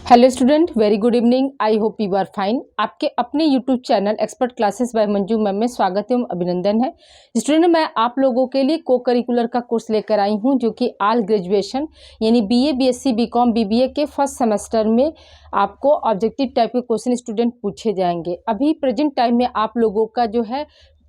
Hello student, very good evening. I hope you are fine. आपके अपने YouTube channel expert classes by Manju ma'am में स्वागत एवं अभिनंदन है। स्टूडेंट, मैं आप लोगों के लिए को करिकुलर का कोर्स लेकर आई हूं जो कि ऑल ग्रेजुएशन यानी बीए, बीएससी, बीकॉम, बीबीए के फर्स्ट सेमेस्टर में आपको ऑब्जेक्टिव टाइप के क्वेश्चन स्टूडेंट पूछे जाएंगे। अभी प्रेजेंट टाइम में आप लोगों का जो है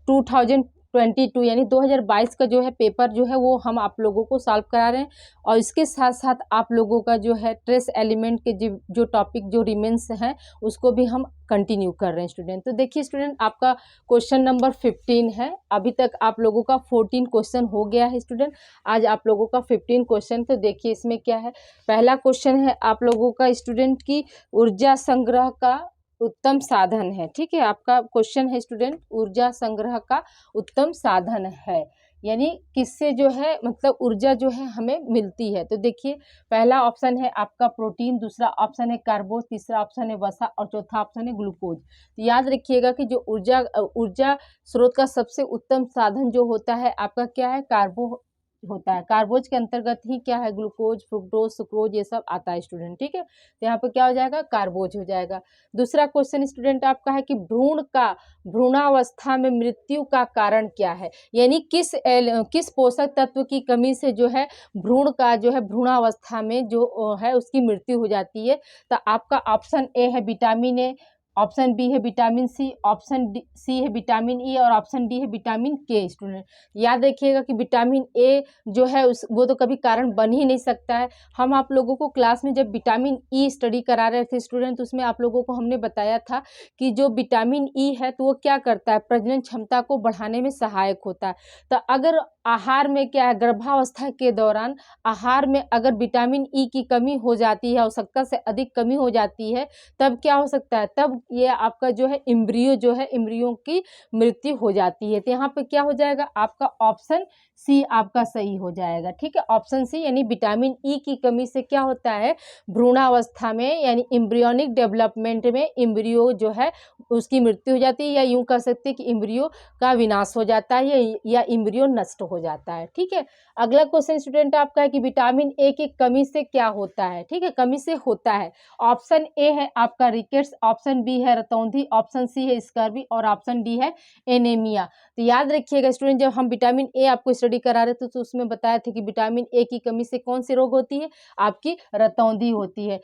2022 यानी 2022 का जो है पेपर जो है वो हम आप लोगों को सॉल्व करा रहे हैं और इसके साथ साथ आप लोगों का जो है ट्रेस एलिमेंट के जो टॉपिक जो रिमेन्स हैं उसको भी हम कंटिन्यू कर रहे हैं स्टूडेंट। तो देखिए स्टूडेंट, आपका क्वेश्चन नंबर 15 है। अभी तक आप लोगों का 14 क्वेश्चन हो गया है स्टूडेंट। आज आप लोगों का 15 क्वेश्चन। तो देखिए इसमें क्या है। पहला क्वेश्चन है आप लोगों का स्टूडेंट की ऊर्जा संग्रह का उत्तम साधन है। ठीक है, आपका क्वेश्चन है स्टूडेंट, ऊर्जा संग्रह का उत्तम साधन है यानी किससे जो है मतलब ऊर्जा जो है हमें मिलती है। तो देखिए पहला ऑप्शन है आपका प्रोटीन, दूसरा ऑप्शन है कार्बोज, तीसरा ऑप्शन है वसा और चौथा ऑप्शन है ग्लूकोज। तो याद रखिएगा कि जो ऊर्जा स्रोत का सबसे उत्तम साधन जो होता है आपका क्या है, कार्बो होता है। कार्बोज के अंतर्गत ही क्या है, ग्लूकोज, फ्रुक्टोज, सुक्रोज ये सब आता है स्टूडेंट। ठीक है, तो यहाँ पे क्या हो जाएगा, कार्बोज हो जाएगा। दूसरा क्वेश्चन स्टूडेंट आपका है कि भ्रूणावस्था में मृत्यु का कारण क्या है, यानी किस पोषक तत्व की कमी से जो है भ्रूण का जो है भ्रूणावस्था में जो है उसकी मृत्यु हो जाती है। तो आपका ऑप्शन ए है विटामिन ए, ऑप्शन बी है विटामिन सी, ऑप्शन सी है विटामिन ई और ऑप्शन डी है विटामिन के। स्टूडेंट याद रखिएगा कि विटामिन ए जो है वो तो कभी कारण बन ही नहीं सकता है। हम आप लोगों को क्लास में जब विटामिन ई स्टडी करा रहे थे स्टूडेंट, उसमें आप लोगों को हमने बताया था कि जो विटामिन ई है तो वो क्या करता है, प्रजनन क्षमता को बढ़ाने में सहायक होता है। तो अगर आहार में क्या है, गर्भावस्था के दौरान आहार में अगर विटामिन ई की कमी हो जाती है, आवश्यकता से अधिक कमी हो जाती है, तब क्या हो सकता है, तब ये आपका जो है इम्ब्रियो की मृत्यु हो जाती है। तो यहाँ पे क्या हो जाएगा, आपका ऑप्शन सी आपका सही हो जाएगा। ठीक है, ऑप्शन सी यानी विटामिन ई की कमी से क्या होता है, भ्रूणावस्था में यानी इम्ब्रियोनिक डेवलपमेंट में इम्ब्रियो जो है उसकी मृत्यु हो जाती है, या यूं कह सकते हैं कि इम्ब्रियो का विनाश हो जाता है या इम्ब्रियो नष्ट हो जाता है। ठीक है, अगला क्वेश्चन स्टूडेंट आपका है कि विटामिन ए की कमी से क्या होता है। ठीक है, कमी से होता है, ऑप्शन ए है आपका रिकेट्स, ऑप्शन बी है रतौंधी, ऑप्शन सी है स्कर्वी और ऑप्शन डी है एनीमिया। तो याद रखिएगा स्टूडेंट, जब हम विटामिन ए आपको स्टडी करा रहे थे तो उसमें बताया था कि विटामिन ए की कमी से कौन सी रोग होती है, आपकी रतौंधी होती है।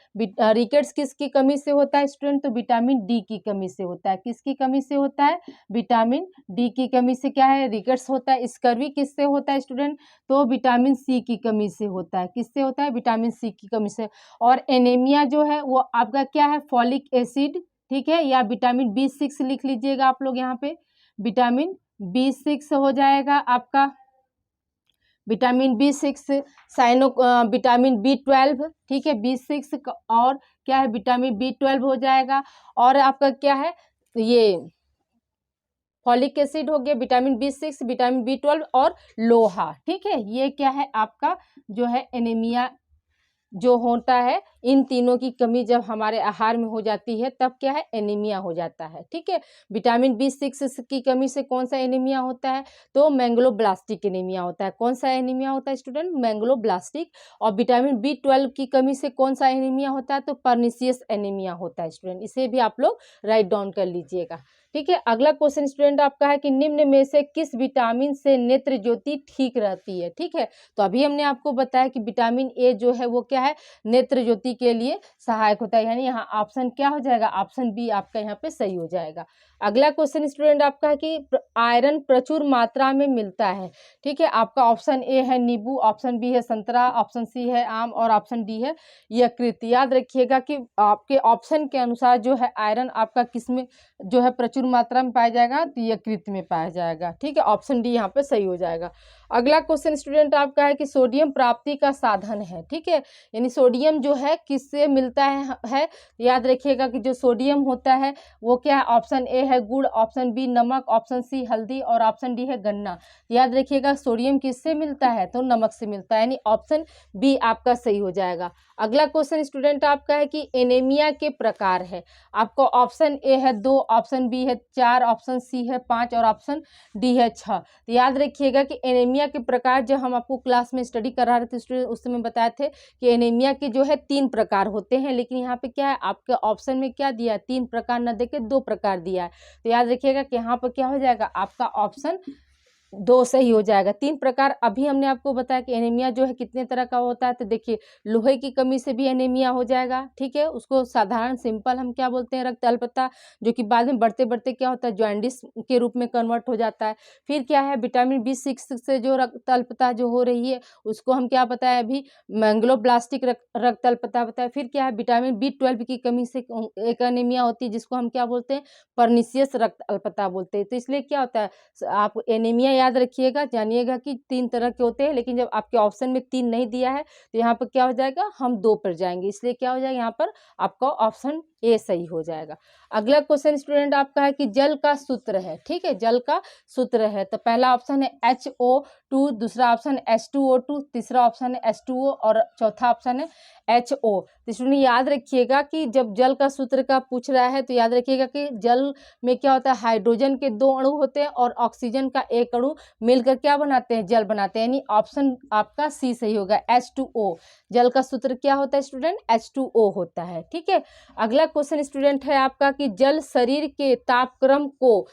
रिकेट्स किसकी कमी से होता है स्टूडेंट, तो विटामिन डी की कमी से होता है। किसकी कमी से होता है, विटामिन डी की कमी से क्या है, रिकेट्स होता है। स्कर्वी किससे होता है स्टूडेंट, तो विटामिन सी की कमी से होता है। किससे होता है, विटामिन सी की कमी से। और एनीमिया जो है वो आपका क्या है, फॉलिक एसिड। ठीक है, या विटामिन B6 लिख लीजिएगा आप लोग, यहाँ पे विटामिन B6 हो जाएगा आपका, विटामिन B6, विटामिन B12। ठीक है, B6 और क्या है, विटामिन B12 हो जाएगा। और आपका क्या है, ये फॉलिक एसिड हो गया, विटामिन B6, विटामिन B12 और लोहा। ठीक है, ये क्या है आपका जो है एनीमिया जो होता है, इन तीनों की कमी जब हमारे आहार में हो जाती है तब क्या है, एनीमिया हो जाता है। ठीक है, विटामिन B6 की कमी से कौन सा एनीमिया होता है, तो मैंगलोब्लास्टिक एनीमिया होता है। कौन सा एनीमिया होता है स्टूडेंट, मैंगलोब्लास्टिक। और विटामिन B12 की कमी से कौन सा एनीमिया होता है, तो पर्निशियस एनीमिया होता है स्टूडेंट। इसे भी आप लोग राइट डाउन कर लीजिएगा। ठीक है, अगला क्वेश्चन स्टूडेंट आपका है कि निम्न में से किस विटामिन से नेत्र ज्योति ठीक रहती है। ठीक है, तो अभी हमने आपको बताया कि विटामिन ए जो है वो क्या है, नेत्र ज्योति के लिए सहायक होता है, यानी यहाँ ऑप्शन क्या हो जाएगा, ऑप्शन बी आपका यहाँ पे सही हो जाएगा। अगला क्वेश्चन स्टूडेंट आपका है कि आयरन प्रचुर मात्रा में मिलता है। ठीक है, आपका ऑप्शन ए है नींबू, ऑप्शन बी है संतरा, ऑप्शन सी है आम और ऑप्शन डी है यकृत। याद रखिएगा कि आपके ऑप्शन के अनुसार जो है आयरन आपका किस में जो है प्रचुर मात्रा में पाया जाएगा, तो यकृत में पाया जाएगा। ठीक है, ऑप्शन डी यहाँ पे सही हो जाएगा। अगला क्वेश्चन स्टूडेंट आपका है कि सोडियम प्राप्ति का साधन है। ठीक है, यानी सोडियम जो है किससे मिलता है। याद रखिएगा कि जो सोडियम होता है वो क्या है, ऑप्शन ए है गुड़, ऑप्शन बी नमक, ऑप्शन सी हल्दी और ऑप्शन डी है गन्ना। याद रखिएगा सोडियम किससे मिलता है, तो नमक से मिलता है, यानी ऑप्शन बी आपका सही हो जाएगा। अगला क्वेश्चन स्टूडेंट आपका है कि एनीमिया के प्रकार है। आपको ऑप्शन ए है 2, ऑप्शन बी है है 4, ऑप्शन सी है 5 और ऑप्शन डी है 6। तो याद रखिएगा कि एनीमिया के प्रकार जब हम आपको क्लास में स्टडी करा रहे थे स्टूडेंट, उस समय बताए थे कि एनीमिया के जो है 3 प्रकार होते हैं, लेकिन यहाँ पे क्या है आपके ऑप्शन में क्या दिया है, 3 प्रकार न देके 2 प्रकार दिया है। तो याद रखिएगा कि यहाँ पर क्या हो जाएगा, आपका ऑप्शन 2 सही हो जाएगा। 3 प्रकार अभी हमने आपको बताया कि एनीमिया जो है कितने तरह का होता है। तो देखिए, लोहे की कमी से भी एनीमिया हो जाएगा, ठीक है, उसको साधारण सिंपल हम क्या बोलते हैं, रक्त अल्पता, जो कि बाद में बढ़ते बढ़ते क्या होता है, जॉन्डिस के रूप में कन्वर्ट हो जाता है। फिर क्या है, विटामिन B6 से जो रक्त अल्पता जो हो रही है उसको हम क्या बताया अभी, मैंगलोब्लास्टिक रक्त अल्पता बताया। फिर क्या है, विटामिन B12 की कमी से एक एनीमिया होती है जिसको हम क्या बोलते हैं, पर्निशियस रक्त अल्पता बोलते हैं। तो इसलिए क्या होता है, आप एनीमिया याद रखिएगा, जानिएगा कि 3 तरह के होते हैं, लेकिन जब आपके ऑप्शन में 3 नहीं दिया है तो यहाँ पर क्या हो जाएगा, हम 2 पर जाएंगे, इसलिए क्या हो जाएगा, यहाँ पर आपका ऑप्शन ए सही हो जाएगा। अगला क्वेश्चन स्टूडेंट आपका है कि जल का सूत्र है, ठीक है, जल का सूत्र है। तो पहला ऑप्शन है HO2, दूसरा ऑप्शन H2O2, तीसरा ऑप्शन है H2O और चौथा ऑप्शन है HO। तो स्टूडेंट याद रखिएगा कि जब जल का सूत्र का पूछ रहा है तो याद रखिएगा कि जल में क्या होता है, हाइड्रोजन के 2 अणु होते हैं और ऑक्सीजन का 1 अणु मिलकर क्या बनाते हैं, जल बनाते हैं, यानी ऑप्शन आपका सी सही होगा, H2O। जल का सूत्र क्या होता है स्टूडेंट, H2O होता है, ठीक है। अगला क्वेश्चन स्टूडेंट है आपका कि जल शरीर के तापक्रम को,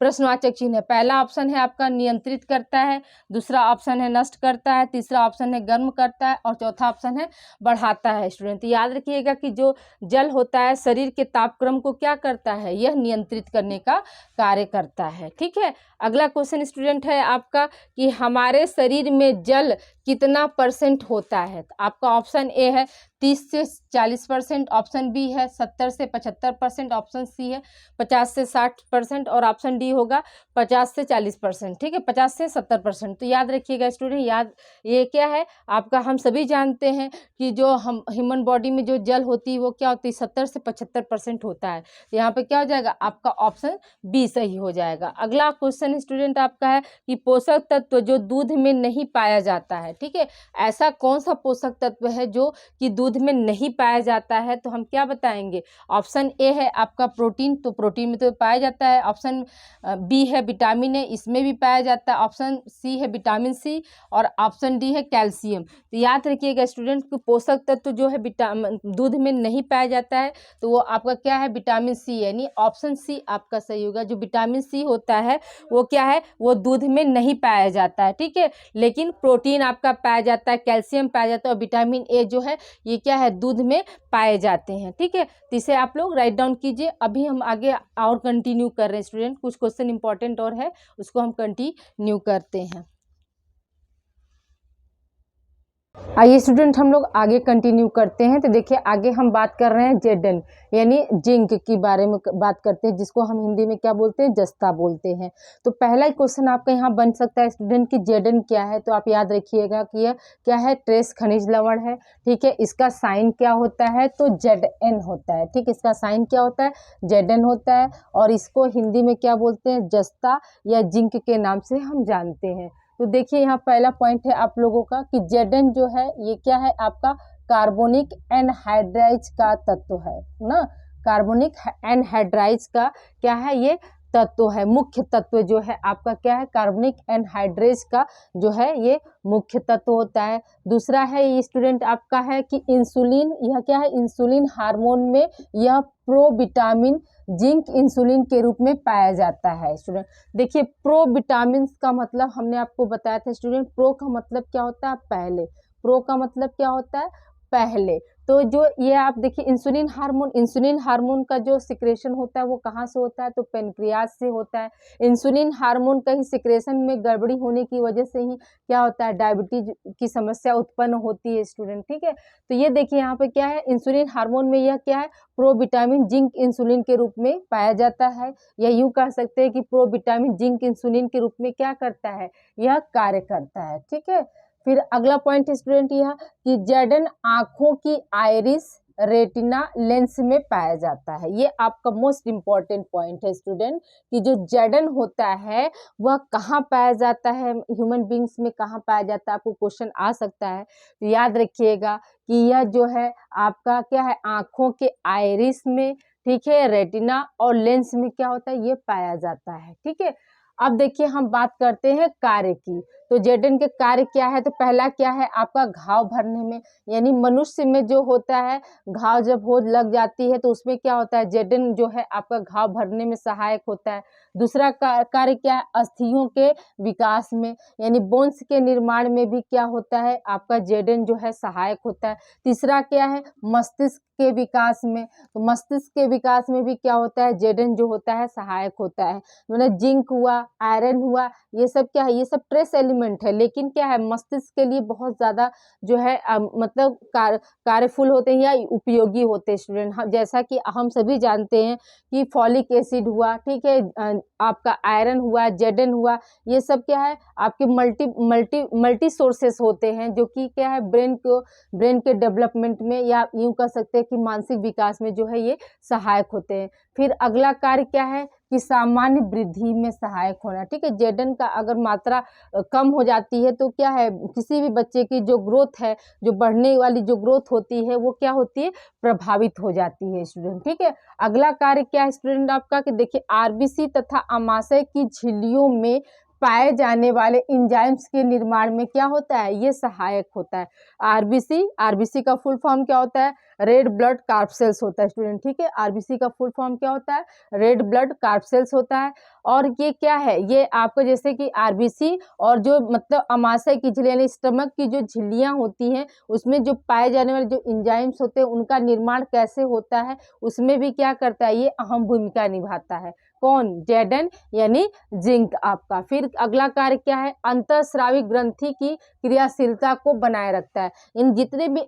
प्रश्नवाचक चिन्ह है, पहला ऑप्शन है आपका नियंत्रित करता है, दूसरा ऑप्शन है नष्ट करता है, तीसरा ऑप्शन है गर्म करता है और चौथा ऑप्शन है बढ़ाता है। स्टूडेंट याद रखिएगा कि जो जल होता है शरीर के तापक्रम को क्या करता है, यह नियंत्रित करने का कार्य करता है, ठीक है। अगला क्वेश्चन स्टूडेंट है आपका कि हमारे शरीर में जल कितना % होता है। तो आपका ऑप्शन ए है 30 से 40%, ऑप्शन बी है 70 से 75%, ऑप्शन सी है 50 से 60% और ऑप्शन डी होगा 50 से 40%, ठीक है, 50 से 70%। तो याद रखिएगा स्टूडेंट, याद ये क्या है आपका, हम सभी जानते हैं कि जो हम ह्यूमन बॉडी में जो जल होती है वो क्या होती है, 70 से 75% होता है। तो यहाँ पे क्या हो जाएगा, आपका ऑप्शन बी सही हो जाएगा। अगला क्वेश्चन स्टूडेंट आपका है कि पोषक तत्व जो दूध में नहीं पाया जाता है, ठीक है, ऐसा कौन सा पोषक तत्व है जो कि दूध में नहीं पाया जाता है। तो हम क्या बताएंगे, ऑप्शन ए है आपका प्रोटीन, तो प्रोटीन में तो पाया जाता है, ऑप्शन बी है विटामिन है, इसमें भी पाया जाता है, ऑप्शन सी है विटामिन सी और ऑप्शन डी है कैल्शियम। तो याद रखिएगा स्टूडेंट कि पोषक तत्व जो है दूध में नहीं पाया जाता है तो वो आपका क्या है, विटामिन सी, यानी ऑप्शन सी आपका सही होगा। जो विटामिन सी होता है वो क्या है, वो दूध में नहीं पाया जाता है, ठीक है, लेकिन प्रोटीन आपका पाया जाता है, कैल्शियम पाया जाता है और विटामिन ए जो है ये क्या है, दूध में पाए जाते हैं, ठीक है। तो इसे आप लोग राइट डाउन कीजिए। अभी हम आगे और कंटिन्यू कर रहे हैं स्टूडेंट, कुछ क्वेश्चन इंपॉर्टेंट और है उसको हम कंटिन्यू करते हैं। आइए स्टूडेंट हम लोग आगे कंटिन्यू करते हैं। तो देखिए आगे हम बात कर रहे हैं जेडन यानी जिंक के बारे में बात करते हैं, जिसको हम हिंदी में क्या बोलते हैं, जस्ता बोलते हैं। तो पहला क्वेश्चन आपका यहाँ बन सकता है स्टूडेंट कि जेडन क्या है। तो आप याद रखिएगा कि यह क्या है, ट्रेस खनिज लवण है, ठीक है। इसका साइन क्या होता है, तो Zn होता है, ठीक, इसका साइन क्या होता है, Zn होता है और इसको हिंदी में क्या बोलते हैं, जस्ता या जिंक के नाम से हम जानते हैं। तो देखिए यहाँ पहला पॉइंट है आप लोगों का कि Zn जो है ये क्या है, आपका कार्बोनिक एनहाइड्राइज का तत्व है ना, कार्बोनिक एनहाइड्राइज का क्या है, ये तत्व है, मुख्य तत्व जो है आपका क्या है, कार्बोनिक एनहाइड्रेज का जो है ये मुख्य तत्व होता है। दूसरा है ये स्टूडेंट आपका है कि इंसुलिन, यह क्या है, इंसुलिन हार्मोन में यह प्रोविटामिन जिंक इंसुलिन के रूप में पाया जाता है। स्टूडेंट देखिए प्रोविटामिन का मतलब हमने आपको बताया था स्टूडेंट, प्रो का मतलब क्या होता है, पहले, प्रो का मतलब क्या होता है, पहले। तो जो ये आप देखिए इंसुलिन हार्मोन का जो सिक्रेशन होता है वो कहाँ से होता है, तो पेनक्रियास से होता है। इंसुलिन हार्मोन का ही सिक्रेशन में गड़बड़ी होने की वजह से ही क्या होता है, डायबिटीज की समस्या उत्पन्न होती है स्टूडेंट, ठीक है। तो ये देखिए यहाँ पे क्या है, इंसुलिन हार्मोन में यह क्या है, प्रोविटामिन जिंक इंसुलिन के रूप में पाया जाता है, या यूं कह सकते हैं कि प्रोविटामिन जिंक इंसुलिन के रूप में क्या करता है, यह कार्य करता है, ठीक है। फिर अगला पॉइंट स्टूडेंट यह कि Zn आंखों की आइरिस रेटिना लेंस में पाया जाता है। ये आपका मोस्ट इंपॉर्टेंट पॉइंट है स्टूडेंट कि जो Zn होता है वह कहाँ पाया जाता है, ह्यूमन बींग्स में कहाँ पाया जाता है, आपको क्वेश्चन आ सकता है। तो याद रखिएगा कि यह जो है आपका क्या है, आंखों के आइरिस में, ठीक है, रेटिना और लेंस में क्या होता है, ये पाया जाता है। ठीक है, अब देखिए हम बात करते हैं कार्य की। तो जेडन के कार्य क्या है, तो पहला क्या है आपका घाव भरने में, यानी मनुष्य में जो होता है घाव जब हो लग जाती है तो उसमें क्या होता है, जेडन जो है आपका घाव भरने में सहायक होता है। दूसरा कार्य क्या है, अस्थियों के विकास में, यानी बोन्स के निर्माण में भी क्या होता है आपका जेडन जो है सहायक होता है। तीसरा क्या है, मस्तिष्क के विकास में, तो मस्तिष्क के विकास में भी क्या होता है, जेडन जो होता है सहायक होता है। मतलब जिंक हुआ, आयरन हुआ, ये सब क्या है, ये सब ट्रेस एलिमेंट है, लेकिन क्या है मस्तिष्क के लिए बहुत ज्यादा जो है मतलब कार्यफुल होते हैं या उपयोगी होते हैं स्टूडेंट। जैसा कि हम सभी जानते हैं कि फॉलिक एसिड हुआ, ठीक है, आपका आयरन हुआ, जेडन हुआ, ये सब क्या है आपके मल्टी मल्टी मल्टी सोर्सेस होते हैं, जो कि क्या है ब्रेन के डेवलपमेंट में या यूं कह सकते हैं कि मानसिक विकास में जो है ये सहायक होते हैं। फिर अगला कार्य क्या है कि सामान्य वृद्धि में सहायक होना। ठीक है, जेडन का अगर मात्रा कम हो जाती है तो क्या है किसी भी बच्चे की जो ग्रोथ है, जो बढ़ने वाली जो ग्रोथ होती है वो क्या होती है, प्रभावित हो जाती है स्टूडेंट। ठीक है, अगला कार्य क्या है स्टूडेंट आपका कि देखिए आरबीसी तथा अमाशय की झिल्लियों में पाए जाने वाले एंजाइम्स के निर्माण में क्या होता है, ये सहायक होता है। आरबीसी का फुल फॉर्म क्या होता है, रेड ब्लड कार्प सेल्स होता है स्टूडेंट। ठीक है, आरबीसी का फुल फॉर्म क्या होता है, रेड ब्लड कार्प सेल्स होता है। और ये क्या है, ये आपको जैसे कि आरबीसी और जो मतलब अमाशय की झिल्ली यानी स्टमक की जो झिल्लियां होती हैं उसमें जो पाए जाने वाले जो एंजाइम्स होते हैं उनका निर्माण कैसे होता है, उसमें भी क्या करता है, ये अहम भूमिका निभाता है। कौन, जेडन यानी जिंक आपका। फिर अगला कार्य क्या है, अंतःस्रावी ग्रंथि की क्रियाशीलता को बनाए रखता है। इन जितने भी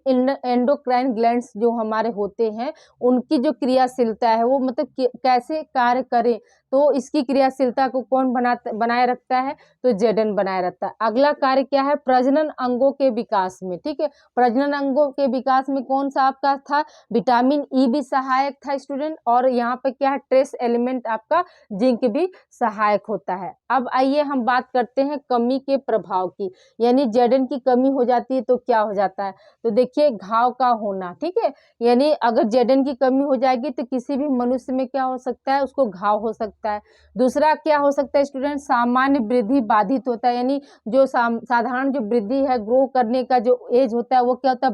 एंडोक्राइन ग्लैंड्स जो हमारे होते हैं उनकी जो क्रियाशीलता है वो मतलब कैसे कार्य करें, तो इसकी क्रियाशीलता को कौन बनाए रखता है, तो जेडन बनाए रखता है। अगला कार्य क्या है, प्रजनन अंगों के विकास में। ठीक है, प्रजनन अंगों के विकास में कौन सा आपका था, विटामिन ई भी सहायक था स्टूडेंट, और यहाँ पे क्या है ट्रेस एलिमेंट आपका जिंक भी सहायक होता है। अब आइए हम बात करते हैं कमी के प्रभाव की, यानी जेडन की कमी हो जाती है तो क्या हो जाता है, तो देखिए घाव का होना। ठीक है, यानी अगर जेडन की कमी हो जाएगी तो किसी भी मनुष्य में क्या हो सकता है, उसको घाव हो सकता है। दूसरा क्या हो सकता है स्टूडेंट, सामान्य वृद्धि बाधित होता है, यानी जो साधारण जो वृद्धि है, ग्रो करने का जो एज होता है वो क्या होता है,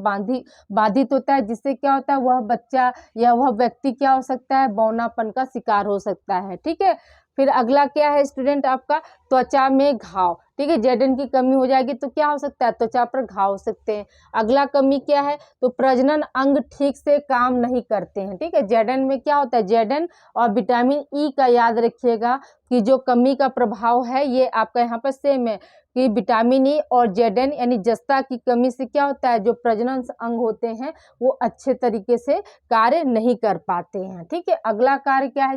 बाधित होता है, जिससे क्या होता है वह बच्चा या वह व्यक्ति क्या हो सकता है, बौनापन का शिकार हो सकता है। ठीक है, फिर अगला क्या है स्टूडेंट आपका, त्वचा में घाव। ठीक है, जेडन की कमी हो जाएगी तो क्या हो सकता है, त्वचा पर घाव हो सकते हैं। अगला कमी क्या है, तो प्रजनन अंग ठीक से काम नहीं करते हैं। ठीक है, जेडन में क्या होता है, जेडन और विटामिन ई का याद रखिएगा कि जो कमी का प्रभाव है ये आपका यहाँ पर सेम है कि विटामिन ई और जेडन यानी जस्ता की कमी से क्या होता है, जो प्रजनन अंग होते हैं वो अच्छे तरीके से कार्य नहीं कर पाते हैं। ठीक है, अगला कार्य क्या है,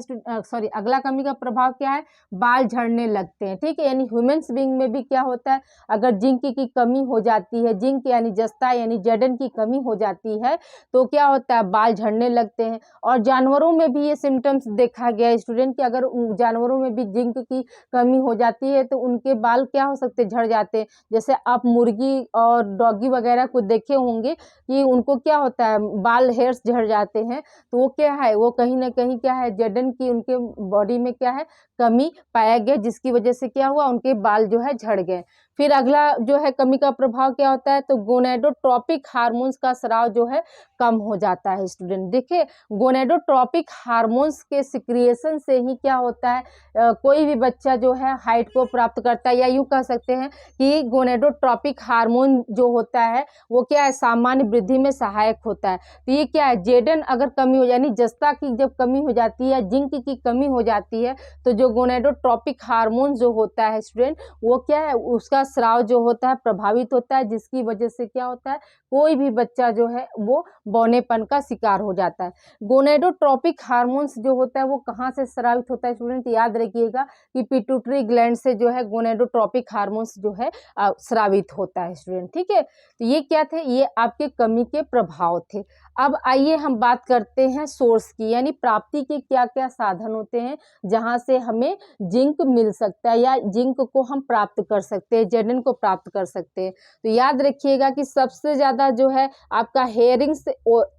अगला कमी का प्रभाव क्या है, बाल झड़ने लगते हैं। ठीक है, यानी ह्यूमन्स बीइंग में भी क्या होता है, अगर जिंक की कमी हो जाती है, जिंक यानी जस्ता यानी जेडन की कमी हो जाती है तो क्या होता है, बाल झड़ने लगते हैं। और जानवरों में भी ये सिम्टम्स देखा गया है स्टूडेंट कि अगर जानवरों में भी जिंक की कमी हो जाती है तो उनके बाल क्या हो सकते, झड़ जाते हैं। जैसे आप मुर्गी और डॉगी वगैरह को देखे होंगे कि उनको क्या होता है, बाल हेयर्स झड़ जाते हैं, तो वो क्या है, वो कहीं ना कहीं क्या है, जेडन की उनके बॉडी में क्या है, कमी पाया गया, जिसकी वजह से क्या हुआ, उनके बाल जो है झड़ गए। फिर अगला जो है कमी का प्रभाव क्या होता है, तो गोनेडोट्रोपिक हार्मोन्स का स्राव जो है कम हो जाता है स्टूडेंट। देखिए गोनेडोट्रोपिक हार्मोन्स के सिक्रिएशन से ही क्या होता है, कोई भी बच्चा जो है हाइट को प्राप्त करता है, या यूं कह सकते हैं कि गोनेडोट्रोपिक हार्मोन जो होता है वो क्या है, सामान्य वृद्धि में सहायक होता है। तो ये क्या है, जेडन अगर कमी हो यानी जस्ता की जब कमी हो जाती है, जिंक की कमी हो जाती है, तो जो गोनेडोट्रोपिक हार्मोन जो होता है स्टूडेंट वो क्या है, उसका स्राव जो होता है प्रभावित होता है, जिसकी वजह से क्या होता है, कोई भी बच्चा जो है वो बौनेपन का शिकार हो जाता है। गोनेडोट्रोपिक हार्मोन्स जो होता है वो कहाँ से स्रावित होता है स्टूडेंट, याद रखिएगा कि पिट्यूटरी ग्लैंड से जो है गोनेडोट्रोपिक हार्मोन्स जो है स्रावित होता है स्टूडेंट। ठीक है, तो ये क्या थे, ये आपके कमी के प्रभाव थे। अब आइए हम बात करते हैं सोर्स की, यानी प्राप्ति के क्या क्या साधन होते हैं जहां से हमें जिंक मिल सकता है या जिंक को हम प्राप्त कर सकते हैं, जेडन को प्राप्त कर सकते हैं। तो याद रखिएगा कि सबसे ज़्यादा जो है आपका हेरिंग्स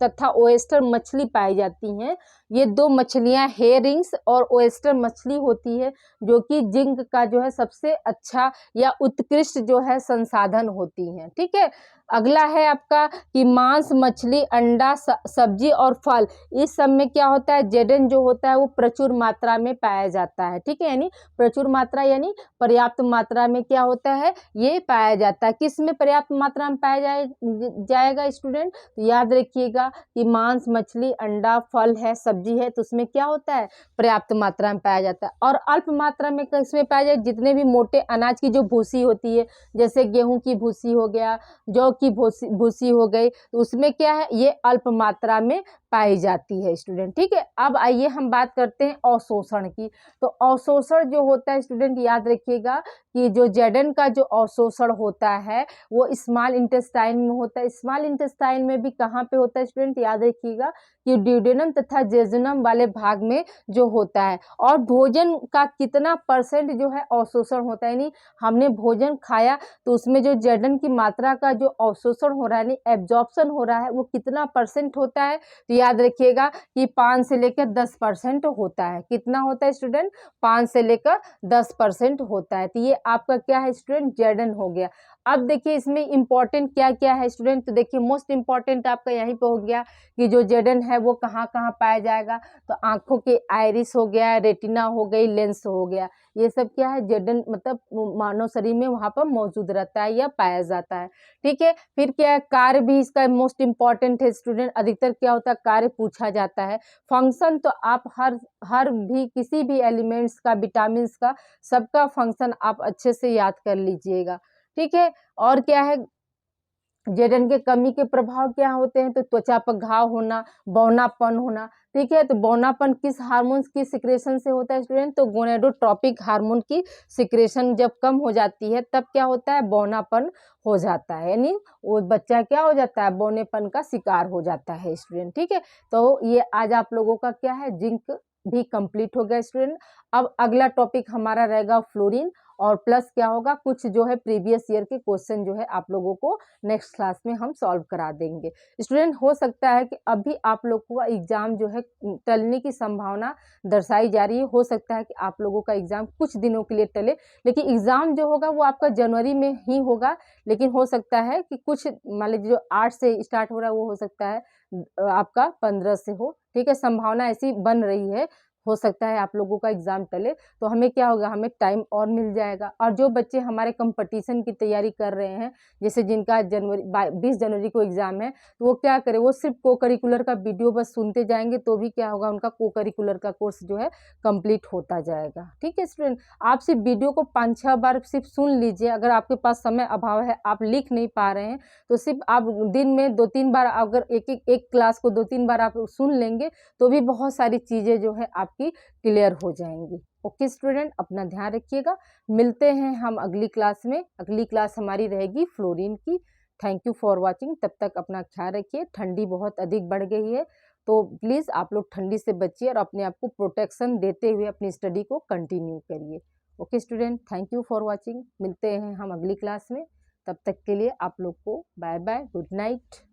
तथा ओएस्टर मछली पाई जाती हैं। ये दो मछलियाँ हेरिंग्स और ओएस्टर मछली होती है जो कि जिंक का जो है सबसे अच्छा या उत्कृष्ट जो है संसाधन होती हैं। ठीक है, अगला है आपका कि मांस, मछली, अंडा, सब्जी और फल, इस सब में क्या होता है, जेडन जो होता है वो प्रचुर मात्रा में पाया जाता है। ठीक है, यानी प्रचुर मात्रा यानी पर्याप्त मात्रा में क्या होता है, ये पाया जाता है। किस में पर्याप्त मात्रा में पाया जाएगा स्टूडेंट, तो याद रखिएगा कि मांस, मछली, अंडा, फल है, सब्जी है, तो उसमें क्या होता है, पर्याप्त मात्रा में पाया जाता है। और अल्प मात्रा में किसमें पाया जाए, जितने भी मोटे अनाज की जो भूसी होती है, जैसे गेहूं की भूसी हो गया, जौ की भूसी हो गई, तो उसमें क्या है, ये अल्प मात्रा में पाई जाती है स्टूडेंट। ठीक है, अब आइए हम बात करते हैं अवशोषण की। तो अवशोषण जो होता है स्टूडेंट, याद रखिएगा कि जो जेडन का जो अवशोषण होता है वो स्मॉल इंटेस्टाइन में होता है। स्मॉल इंटेस्टाइन में भी कहाँ पे होता है स्टूडेंट, याद रखिएगा कि ड्यूडेनम तथा जेजुनम वाले भाग में जो होता है। और भोजन का कितना परसेंट जो है अवशोषण होता है, यानी हमने भोजन खाया तो उसमें जो जेडन की मात्रा का जो अवशोषण हो रहा है, यानी एब्जॉर्प्शन हो रहा है, वो कितना परसेंट होता है, तो याद रखिएगा कि 5 से लेकर 10% होता है। कितना होता है स्टूडेंट, 5 से लेकर 10% होता है। तो ये आपका क्या है स्टूडेंट, जेडन हो गया। अब देखिए इसमें इंपॉर्टेंट क्या क्या है स्टूडेंट, तो देखिए मोस्ट इंपॉर्टेंट आपका यहीं पे हो गया कि जो जेडन है वो कहाँ कहाँ पाया जाएगा, तो आंखों के आइरिस हो गया, रेटिना हो गई, लेंस हो गया, ये सब क्या है, जेडन मतलब मानव शरीर में वहाँ पर मौजूद रहता है या पाया जाता है। ठीक है, फिर क्या है, कार्य भी इसका मोस्ट इंपॉर्टेंट है स्टूडेंट। अधिकतर क्या होता है, कार्य पूछा जाता है। फंक्शन तो आप हर भी किसी भी एलिमेंट्स का, विटामिन का, सबका फंक्शन आप अच्छे से याद कर लीजिएगा। ठीक है, और क्या है, जेडन के कमी के प्रभाव क्या होते हैं, तो त्वचा पर घाव होना, बौनापन होना। ठीक है, तो बौनापन किस हार्मोन की सिक्रेशन से होता है स्टूडेंट, तो गोनेडोट्रोपिक हार्मोन की सिक्रेशन जब कम हो जाती है तब क्या होता है, बौनापन हो जाता है, यानी वो बच्चा क्या हो जाता है, बौनेपन का शिकार हो जाता है स्टूडेंट। ठीक है, तो ये आज आप लोगों का क्या है, जिंक भी कंप्लीट हो गया स्टूडेंट। अब अगला टॉपिक हमारा रहेगा फ्लोरीन, और प्लस क्या होगा, कुछ जो है प्रीवियस ईयर के क्वेश्चन जो है आप लोगों को नेक्स्ट क्लास में हम सॉल्व करा देंगे स्टूडेंट। हो सकता है कि अभी आप लोगों का एग्जाम जो है टलने की संभावना दर्शाई जा रही है। हो सकता है कि आप लोगों का एग्जाम कुछ दिनों के लिए टले, लेकिन एग्जाम जो होगा वो आपका जनवरी में ही होगा। लेकिन हो सकता है कि कुछ मान लीजिए जो 8 से स्टार्ट हो रहा है वो हो सकता है आपका 15 से हो। ठीक है, संभावना ऐसी बन रही है, हो सकता है आप लोगों का एग्जाम टले, तो हमें क्या होगा, हमें टाइम और मिल जाएगा। और जो बच्चे हमारे कंपटीशन की तैयारी कर रहे हैं, जैसे जिनका 20 जनवरी को एग्जाम है, तो वो क्या करें, वो सिर्फ को करिकुलर का वीडियो बस सुनते जाएंगे तो भी क्या होगा, उनका को करिकुलर का कोर्स जो है कंप्लीट होता जाएगा। ठीक है स्टूडेंट, आप सिर्फ वीडियो को 5-6 बार सिर्फ सुन लीजिए। अगर आपके पास समय अभाव है, आप लिख नहीं पा रहे हैं, तो सिर्फ आप दिन में 2-3 बार, अगर एक क्लास को 2-3 बार आप सुन लेंगे तो भी बहुत सारी चीज़ें जो है आपकी क्लियर हो जाएंगी। ओके स्टूडेंट, अपना ध्यान रखिएगा। मिलते हैं हम अगली क्लास में। अगली क्लास हमारी रहेगी फ्लोरीन की। Thank you for watching. तब तक अपना ख्याल रखिए। ठंडी बहुत अधिक बढ़ गई है, तो प्लीज़ आप लोग ठंडी से बचिए और अपने आप को प्रोटेक्शन देते हुए अपनी स्टडी को कंटिन्यू करिए। Okay student, thank you for watching. मिलते हैं हम अगली क्लास में। तब तक के लिए आप लोग को बाय बाय, गुड नाइट।